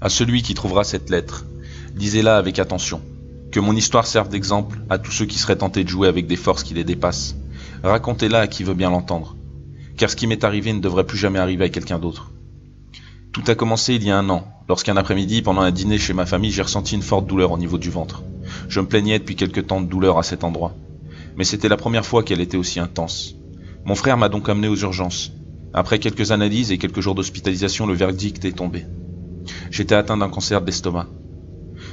À celui qui trouvera cette lettre, lisez-la avec attention. Que mon histoire serve d'exemple à tous ceux qui seraient tentés de jouer avec des forces qui les dépassent. Racontez-la à qui veut bien l'entendre. Car ce qui m'est arrivé ne devrait plus jamais arriver à quelqu'un d'autre. Tout a commencé il y a 1 an, lorsqu'un après-midi, pendant un dîner chez ma famille, j'ai ressenti une forte douleur au niveau du ventre. Je me plaignais depuis quelque temps de douleur à cet endroit. Mais c'était la première fois qu'elle était aussi intense. Mon frère m'a donc amené aux urgences. Après quelques analyses et quelques jours d'hospitalisation, le verdict est tombé. J'étais atteint d'un cancer de l'estomac.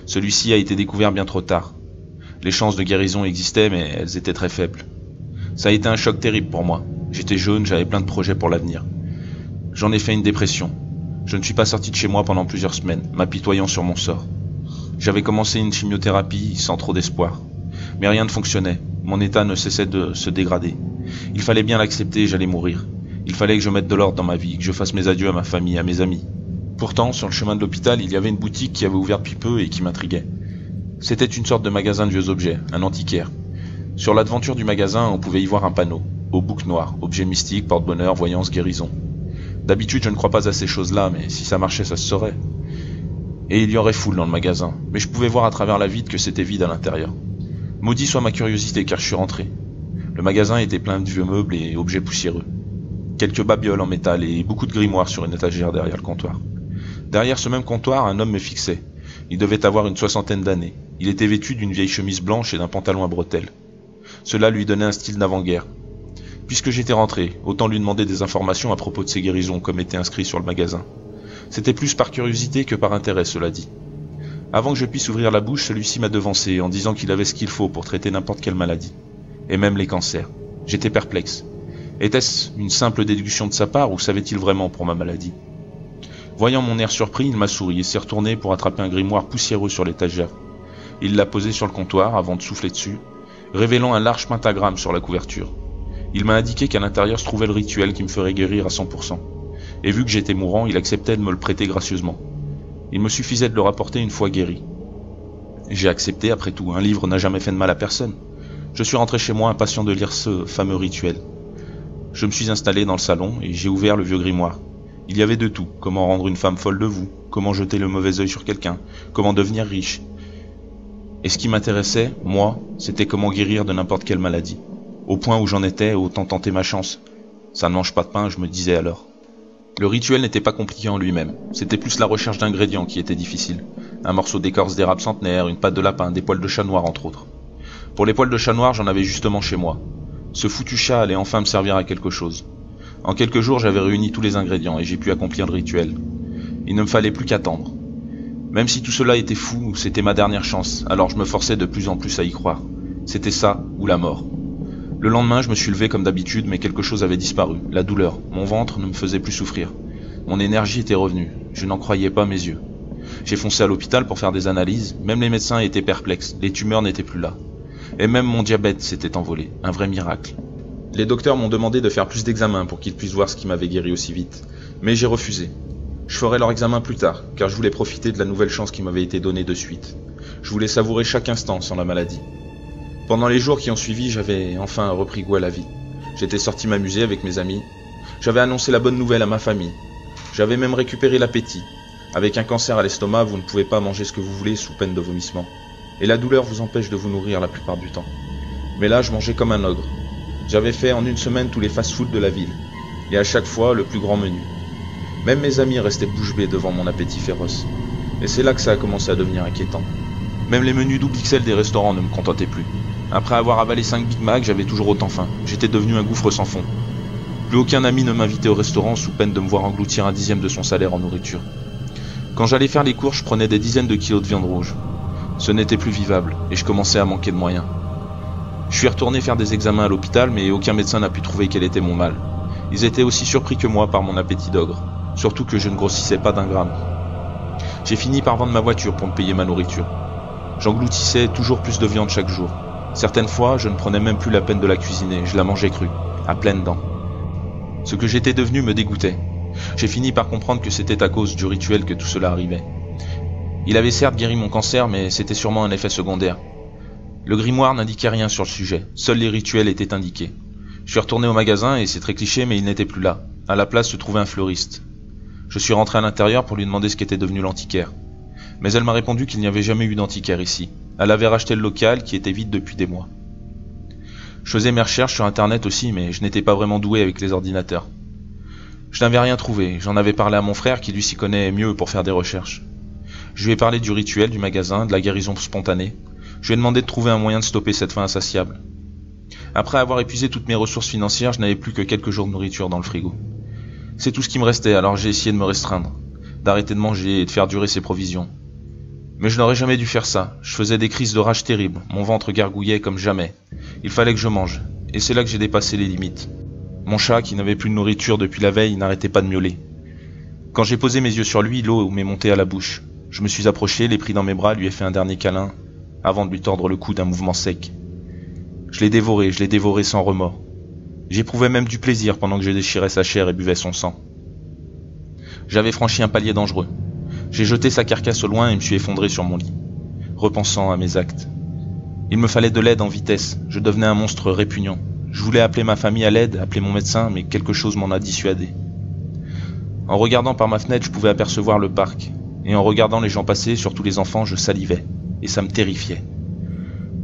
Celui-ci a été découvert bien trop tard. Les chances de guérison existaient, mais elles étaient très faibles. Ça a été un choc terrible pour moi. J'étais jeune, j'avais plein de projets pour l'avenir. J'en ai fait une dépression. Je ne suis pas sorti de chez moi pendant plusieurs semaines, m'apitoyant sur mon sort. J'avais commencé une chimiothérapie sans trop d'espoir. Mais rien ne fonctionnait. Mon état ne cessait de se dégrader. Il fallait bien l'accepter et j'allais mourir. Il fallait que je mette de l'ordre dans ma vie, que je fasse mes adieux à ma famille, à mes amis. Pourtant, sur le chemin de l'hôpital, il y avait une boutique qui avait ouvert depuis peu et qui m'intriguait. C'était une sorte de magasin de vieux objets, un antiquaire. Sur l'aventure du magasin, on pouvait y voir un panneau, au bouc noir, objets mystiques, porte-bonheur, voyance, guérison. D'habitude, je ne crois pas à ces choses-là, mais si ça marchait, ça se saurait. Et il y aurait foule dans le magasin, mais je pouvais voir à travers la vitre que c'était vide à l'intérieur. Maudit soit ma curiosité, car je suis rentré. Le magasin était plein de vieux meubles et objets poussiéreux. Quelques babioles en métal et beaucoup de grimoires sur une étagère derrière le comptoir. Derrière ce même comptoir, un homme me fixait. Il devait avoir une 60aine d'années. Il était vêtu d'une vieille chemise blanche et d'un pantalon à bretelles. Cela lui donnait un style d'avant-guerre. Puisque j'étais rentré, autant lui demander des informations à propos de ses guérisons comme était inscrit sur le magasin. C'était plus par curiosité que par intérêt, cela dit. Avant que je puisse ouvrir la bouche, celui-ci m'a devancé en disant qu'il avait ce qu'il faut pour traiter n'importe quelle maladie. Et même les cancers. J'étais perplexe. Était-ce une simple déduction de sa part ou savait-il vraiment pour ma maladie? Voyant mon air surpris, il m'a souri et s'est retourné pour attraper un grimoire poussiéreux sur l'étagère. Il l'a posé sur le comptoir avant de souffler dessus, révélant un large pentagramme sur la couverture. Il m'a indiqué qu'à l'intérieur se trouvait le rituel qui me ferait guérir à 100%. Et vu que j'étais mourant, il acceptait de me le prêter gracieusement. Il me suffisait de le rapporter une fois guéri. J'ai accepté, après tout, un livre n'a jamais fait de mal à personne. Je suis rentré chez moi impatient de lire ce fameux rituel. Je me suis installé dans le salon et j'ai ouvert le vieux grimoire. Il y avait de tout, comment rendre une femme folle de vous, comment jeter le mauvais œil sur quelqu'un, comment devenir riche. Et ce qui m'intéressait, moi, c'était comment guérir de n'importe quelle maladie. Au point où j'en étais, autant tenter ma chance. Ça ne mange pas de pain, je me disais alors. Le rituel n'était pas compliqué en lui-même, c'était plus la recherche d'ingrédients qui était difficile. Un morceau d'écorce d'érable centenaire, une pâte de lapin, des poils de chat noir entre autres. Pour les poils de chat noir, j'en avais justement chez moi. Ce foutu chat allait enfin me servir à quelque chose. En quelques jours, j'avais réuni tous les ingrédients et j'ai pu accomplir le rituel. Il ne me fallait plus qu'attendre. Même si tout cela était fou, c'était ma dernière chance, alors je me forçais de plus en plus à y croire. C'était ça ou la mort. Le lendemain, je me suis levé comme d'habitude, mais quelque chose avait disparu, la douleur. Mon ventre ne me faisait plus souffrir. Mon énergie était revenue. Je n'en croyais pas mes yeux. J'ai foncé à l'hôpital pour faire des analyses. Même les médecins étaient perplexes. Les tumeurs n'étaient plus là. Et même mon diabète s'était envolé. Un vrai miracle. Les docteurs m'ont demandé de faire plus d'examens pour qu'ils puissent voir ce qui m'avait guéri aussi vite. Mais j'ai refusé. Je ferai leur examen plus tard, car je voulais profiter de la nouvelle chance qui m'avait été donnée de suite. Je voulais savourer chaque instant sans la maladie. Pendant les jours qui ont suivi, j'avais enfin repris goût à la vie. J'étais sorti m'amuser avec mes amis. J'avais annoncé la bonne nouvelle à ma famille. J'avais même récupéré l'appétit. Avec un cancer à l'estomac, vous ne pouvez pas manger ce que vous voulez sous peine de vomissement. Et la douleur vous empêche de vous nourrir la plupart du temps. Mais là, je mangeais comme un ogre. J'avais fait en une semaine tous les fast-foods de la ville. Et à chaque fois, le plus grand menu. Même mes amis restaient bouche bée devant mon appétit féroce. Et c'est là que ça a commencé à devenir inquiétant. Même les menus double XL des restaurants ne me contentaient plus. Après avoir avalé 5 Big Mac, j'avais toujours autant faim. J'étais devenu un gouffre sans fond. Plus aucun ami ne m'invitait au restaurant sous peine de me voir engloutir 1/10 de son salaire en nourriture. Quand j'allais faire les courses, je prenais des dizaines de kilos de viande rouge. Ce n'était plus vivable, et je commençais à manquer de moyens. Je suis retourné faire des examens à l'hôpital, mais aucun médecin n'a pu trouver quel était mon mal. Ils étaient aussi surpris que moi par mon appétit d'ogre, surtout que je ne grossissais pas d'1 gramme. J'ai fini par vendre ma voiture pour me payer ma nourriture. J'engloutissais toujours plus de viande chaque jour. Certaines fois, je ne prenais même plus la peine de la cuisiner, je la mangeais crue, à pleines dents. Ce que j'étais devenu me dégoûtait. J'ai fini par comprendre que c'était à cause du rituel que tout cela arrivait. Il avait certes guéri mon cancer, mais c'était sûrement un effet secondaire. Le grimoire n'indiquait rien sur le sujet, seuls les rituels étaient indiqués. Je suis retourné au magasin et c'est très cliché, mais il n'était plus là. À la place se trouvait un fleuriste. Je suis rentré à l'intérieur pour lui demander ce qu'était devenu l'antiquaire. Mais elle m'a répondu qu'il n'y avait jamais eu d'antiquaire ici. Elle avait racheté le local qui était vide depuis des mois. Je faisais mes recherches sur internet aussi, mais je n'étais pas vraiment doué avec les ordinateurs. Je n'avais rien trouvé, j'en avais parlé à mon frère qui lui s'y connaît mieux pour faire des recherches. Je lui ai parlé du rituel du magasin, de la guérison spontanée. Je lui ai demandé de trouver un moyen de stopper cette faim insatiable. Après avoir épuisé toutes mes ressources financières, je n'avais plus que quelques jours de nourriture dans le frigo. C'est tout ce qui me restait, alors j'ai essayé de me restreindre, d'arrêter de manger et de faire durer ces provisions. Mais je n'aurais jamais dû faire ça, je faisais des crises de rage terribles, mon ventre gargouillait comme jamais. Il fallait que je mange, et c'est là que j'ai dépassé les limites. Mon chat, qui n'avait plus de nourriture depuis la veille, n'arrêtait pas de miauler. Quand j'ai posé mes yeux sur lui, l'eau m'est montée à la bouche. Je me suis approché, l'ai pris dans mes bras, lui ai fait un dernier câlin, avant de lui tordre le cou d'un mouvement sec. Je l'ai dévoré sans remords. J'éprouvais même du plaisir pendant que je déchirais sa chair et buvais son sang. J'avais franchi un palier dangereux. J'ai jeté sa carcasse au loin et me suis effondré sur mon lit, repensant à mes actes. Il me fallait de l'aide en vitesse, je devenais un monstre répugnant. Je voulais appeler ma famille à l'aide, appeler mon médecin, mais quelque chose m'en a dissuadé. En regardant par ma fenêtre, je pouvais apercevoir le parc, et en regardant les gens passer, surtout les enfants, je salivais, et ça me terrifiait.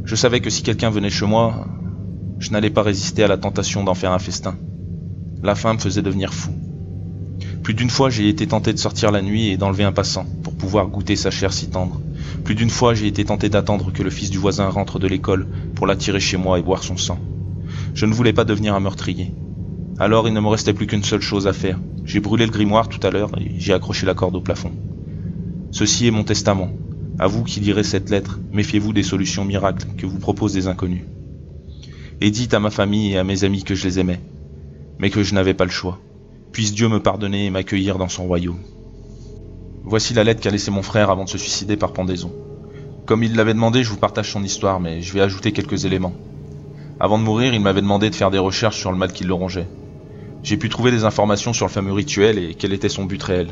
Je savais que si quelqu'un venait chez moi, je n'allais pas résister à la tentation d'en faire un festin. La faim me faisait devenir fou. Plus d'une fois, j'ai été tenté de sortir la nuit et d'enlever un passant, pour pouvoir goûter sa chair si tendre. Plus d'une fois, j'ai été tenté d'attendre que le fils du voisin rentre de l'école pour l'attirer chez moi et boire son sang. Je ne voulais pas devenir un meurtrier. Alors il ne me restait plus qu'une seule chose à faire. J'ai brûlé le grimoire tout à l'heure et j'ai accroché la corde au plafond. Ceci est mon testament. À vous qui lirez cette lettre, méfiez-vous des solutions miracles que vous proposent des inconnus. Et dites à ma famille et à mes amis que je les aimais, mais que je n'avais pas le choix. Puisse Dieu me pardonner et m'accueillir dans son royaume. Voici la lettre qu'a laissée mon frère avant de se suicider par pendaison. Comme il l'avait demandé, je vous partage son histoire, mais je vais ajouter quelques éléments. Avant de mourir, il m'avait demandé de faire des recherches sur le mal qui le rongeait. J'ai pu trouver des informations sur le fameux rituel et quel était son but réel.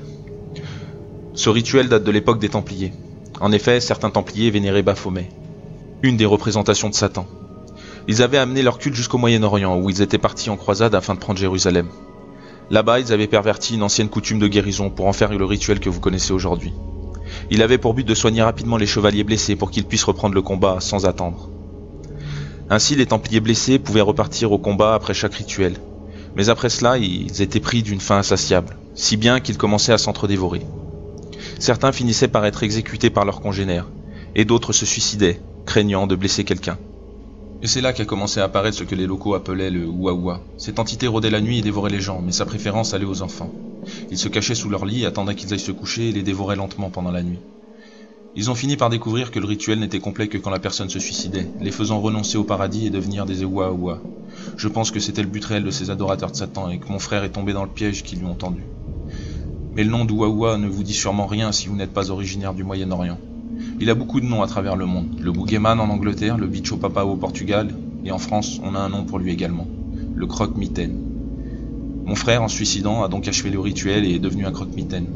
Ce rituel date de l'époque des Templiers. En effet, certains Templiers vénéraient Baphomet, une des représentations de Satan. Ils avaient amené leur culte jusqu'au Moyen-Orient, où ils étaient partis en croisade afin de prendre Jérusalem. Là-bas, ils avaient perverti une ancienne coutume de guérison pour en faire le rituel que vous connaissez aujourd'hui. Il avait pour but de soigner rapidement les chevaliers blessés pour qu'ils puissent reprendre le combat sans attendre. Ainsi, les Templiers blessés pouvaient repartir au combat après chaque rituel. Mais après cela, ils étaient pris d'une faim insatiable, si bien qu'ils commençaient à s'entre-dévorer. Certains finissaient par être exécutés par leurs congénères, et d'autres se suicidaient, craignant de blesser quelqu'un. Et c'est là qu'a commencé à apparaître ce que les locaux appelaient le Ouaoua. Cette entité rôdait la nuit et dévorait les gens, mais sa préférence allait aux enfants. Ils se cachaient sous leur lit, attendaient qu'ils aillent se coucher et les dévoraient lentement pendant la nuit. Ils ont fini par découvrir que le rituel n'était complet que quand la personne se suicidait, les faisant renoncer au paradis et devenir des Ouaoua. Je pense que c'était le but réel de ces adorateurs de Satan et que mon frère est tombé dans le piège qu'ils lui ont tendu. Mais le nom d'Ouaoua ne vous dit sûrement rien si vous n'êtes pas originaire du Moyen-Orient. Il a beaucoup de noms à travers le monde. Le Boogeyman en Angleterre, le Bicho Papa au Portugal, et en France, on a un nom pour lui également, le croque-mitaine. Mon frère, en se suicidant, a donc achevé le rituel et est devenu un croque-mitaine.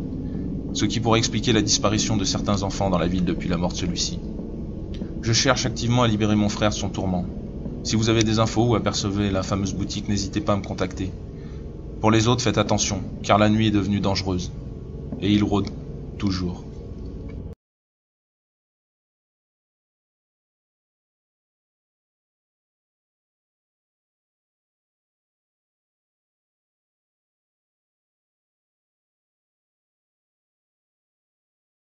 Ce qui pourrait expliquer la disparition de certains enfants dans la ville depuis la mort de celui-ci. Je cherche activement à libérer mon frère de son tourment. Si vous avez des infos ou apercevez la fameuse boutique, n'hésitez pas à me contacter. Pour les autres, faites attention, car la nuit est devenue dangereuse. Et il rôde, toujours.